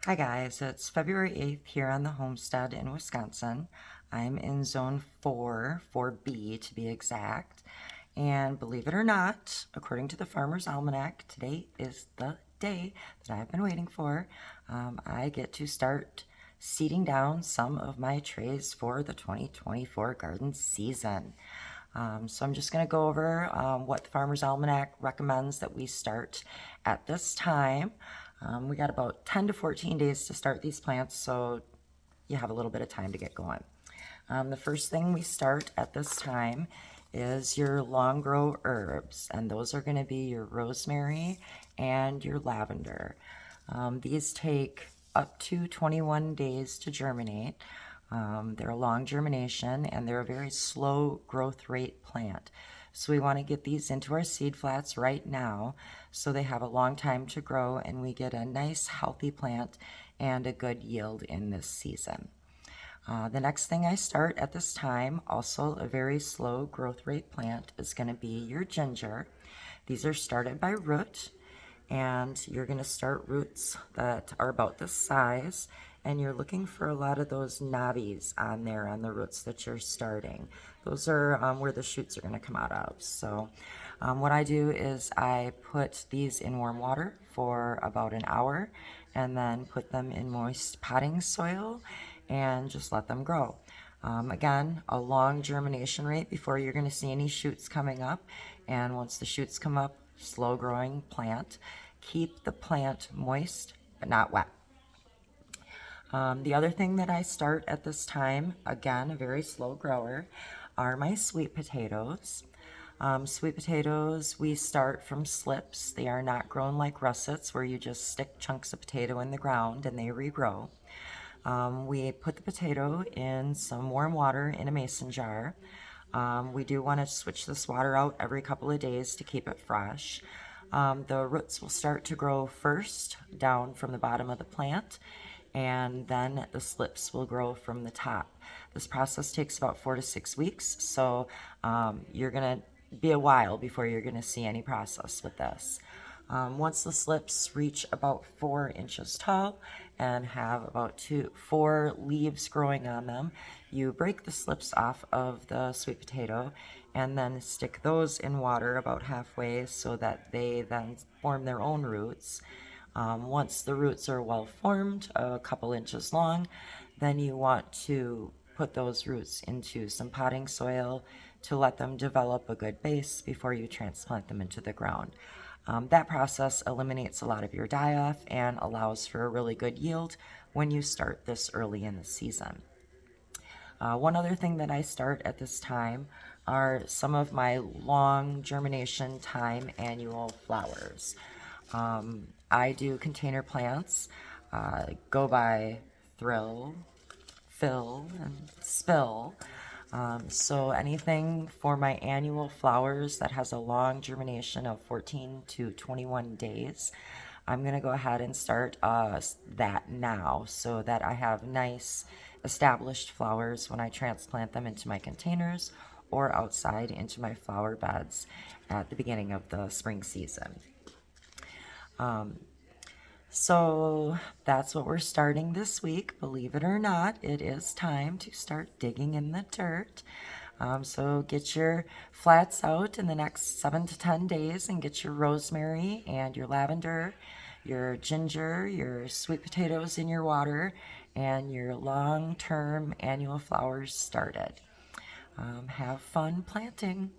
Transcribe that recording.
Hi guys, it's February 8th here on the Homestead in Wisconsin. I'm in zone 4B to be exact. And believe it or not, according to the Farmer's Almanac, today is the day that I've been waiting for. I get to start seeding down some of my trays for the 2024 garden season. So I'm just going to go over what the Farmer's Almanac recommends that we start at this time. We got about 10 to 14 days to start these plants, so you have a little bit of time to get going. The first thing we start at this time is your long grow herbs, and those are going to be your rosemary and your lavender. These take up to 21 days to germinate. They're a long germination and they're a very slow growth rate plant. So we want to get these into our seed flats right now so they have a long time to grow and we get a nice healthy plant and a good yield in this season. The next thing I start at this time, also a very slow growth rate plant, is going to be your ginger. These are started by root, and you're going to start roots that are about this size, and you're looking for a lot of those knobbies on there on the roots that you're starting. Those are where the shoots are going to come out of. So what I do is I put these in warm water for about an hour and then put them in moist potting soil and just let them grow. Again, a long germination rate before you're going to see any shoots coming up, and once the shoots come up, slow growing plant. Keep the plant moist but not wet. The other thing that I start at this time, again a very slow grower, are my sweet potatoes. Sweet potatoes, we start from slips. They are not grown like russets where you just stick chunks of potato in the ground and they regrow. We put the potato in some warm water in a mason jar. We do want to switch this water out every couple of days to keep it fresh. The roots will start to grow first down from the bottom of the plant, and then the slips will grow from the top. This process takes about 4 to 6 weeks, so you're going to be a while before you're going to see any process with this. Once the slips reach about 4 inches tall and have about 4 leaves growing on them, you break the slips off of the sweet potato and then stick those in water about halfway so that they then form their own roots. Once the roots are well formed, a couple inches long, then you want to put those roots into some potting soil to let them develop a good base before you transplant them into the ground. That process eliminates a lot of your die-off and allows for a really good yield when you start this early in the season. One other thing that I start at this time are some of my long germination time annual flowers. I do container plants, go by Thrill, Fill, and Spill. So anything for my annual flowers that has a long germination of 14 to 21 days, I'm going to go ahead and start that now so that I have nice established flowers when I transplant them into my containers or outside into my flower beds at the beginning of the spring season. So that's what we're starting this week. Believe it or not, it is time to start digging in the dirt. So get your flats out in the next 7 to 10 days and get your rosemary and your lavender, your ginger, your sweet potatoes in your water, and your long-term annual flowers started. Have fun planting.